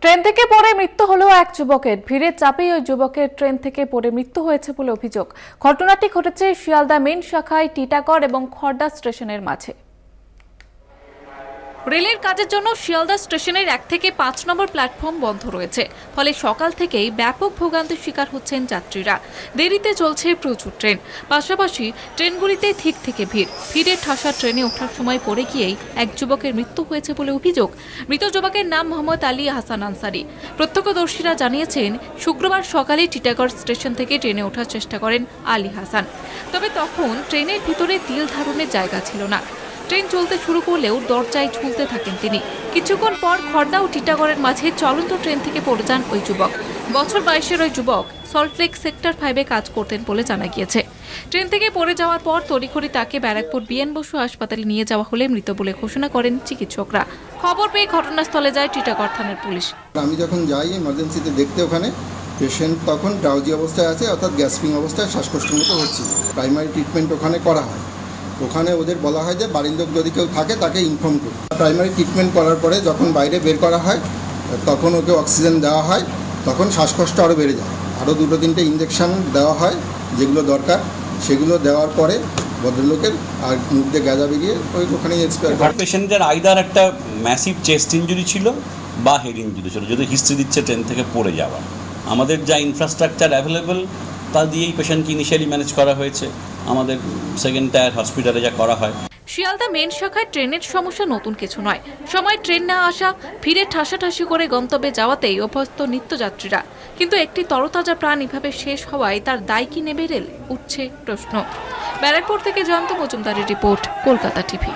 Train থেকে পড়ে মৃত্যু হলো এক যুবকের। ভিড়ের চাপেই ওই যুবকের ট্রেন থেকে পড়ে মৃত্যু হয়েছে বলে অভিযোগ। ঘটনাটি ঘটেছে শিয়ালদা মেন শাখায় টিটাগড় এবং খড়দা স্টেশনের মাঝে। রেলের কাজের জন্য শিয়ালদা স্টেশনের 1 থেকে 5 নম্বর প্ল্যাটফর্ম বন্ধ রয়েছে। ফলে সকাল থেকেই ব্যাপক ভোগান্তির শিকার হচ্ছেন যাত্রীরা। দেরিতে চলছে প্রচুর ট্রেন, পাশাপাশি ট্রেনগুলিতে ঠিক থেকে ভিড়ে ঠাসা ট্রেনে ওঠার সময় পড়ে গিয়েই এক যুবকের মৃত্যু হয়েছে বলে অভিযোগ। মৃত যুবকের নাম মোহাম্মদ আলী হাসান আনসারি। প্রত্যক্ষদর্শীরা জানিয়েছেন, শুক্রবার সকালে টিটাগড় স্টেশন থেকে ট্রেনে ওঠার চেষ্টা করেন আলী হাসান। তবে তখন ট্রেনের ভিতরে তিল ধারণের জায়গা ছিল না। ট্রেন চলতে শুরু করলেও দরজায় ঝুলতে থাকেন তিনি। কিছুক্ষণ পর খড়দা ও টিটাগড়ের মাঝে চলন্ত ট্রেন থেকে পড়ে যান ওই যুবক। বছর 22-এর ওই যুবক সল্টলেক সেক্টর 5-এ কাজ করতেন বলে জানা গিয়েছে। ট্রেন থেকে পড়ে যাওয়ার পর তড়িঘড়ি তাকে ব্যারাকপুর বিএন বসু হাসপাতালে নিয়ে যাওয়া হলে মৃত বলে ঘোষণা করেন চিকিৎসকরা। খবর পেয়ে ঘটনাস্থলে যায় টিটাগড় থানার পুলিশ। আমি যখন যাই ইমার্জেন্সিতে দেখতে, ওখানে পেশেন্ট তখন ড্রাউজি অবস্থায় আছে, অর্থাৎ গ্যাসপিং অবস্থায়, শ্বাসকষ্টের মতো হচ্ছে। প্রাইমারি ট্রিটমেন্ট ওখানে করা হয়। ওখানে ওদের বলা হয় যে বাড়ির লোক যদি কেউ থাকে তাকে ইনফর্ম করুন। প্রাইমারি ট্রিটমেন্ট করার পরে যখন বাইরে বের করা হয় তখন ওকে অক্সিজেন দেওয়া হয়। তখন শ্বাসকষ্ট আরও বেড়ে যায়। আরও 2-3টে ইঞ্জেকশন দেওয়া হয় যেগুলো দরকার। সেগুলো দেওয়ার পরে ভদ্রলোকের আর মুখ দিয়ে গাঁজা বেরিয়ে ওখানেই এক্সপায়ার করে। পেশেন্টের আইদার একটা ম্যাসিভ চেস্ট ইঞ্জুরি ছিল বা হেড ইঞ্জুরি ছিল, যদি হিস্ট্রি দিচ্ছে ট্রেন থেকে পড়ে যাওয়া। আমাদের যা ইনফ্রাস্ট্রাকচার অ্যাভেলেবল তা দিয়েই পেশেন্টকে ইনিশিয়ালি ম্যানেজ করা হয়েছে। আমাদের সেকেন্ড টায়ার হসপিটালে যা করা হয়। শিয়ালদা মেন শাখায় ট্রেনের সমস্যা নতুন কিছু নয়। সময় ট্রেন না আসা, ভিড়ে ঠাসাঠাসি করে গন্তব্যে যাওয়াতেই অভ্যস্ত নিত্যযাত্রীরা। কিন্তু একটি তরতাজা প্রাণ এভাবে শেষ হওয়ায় তার দায় কি নেবে রেল, উঠছে প্রশ্ন। ব্যারাকপুর থেকে জয়ন্ত মজুমদারের রিপোর্ট, কলকাতা টিভি।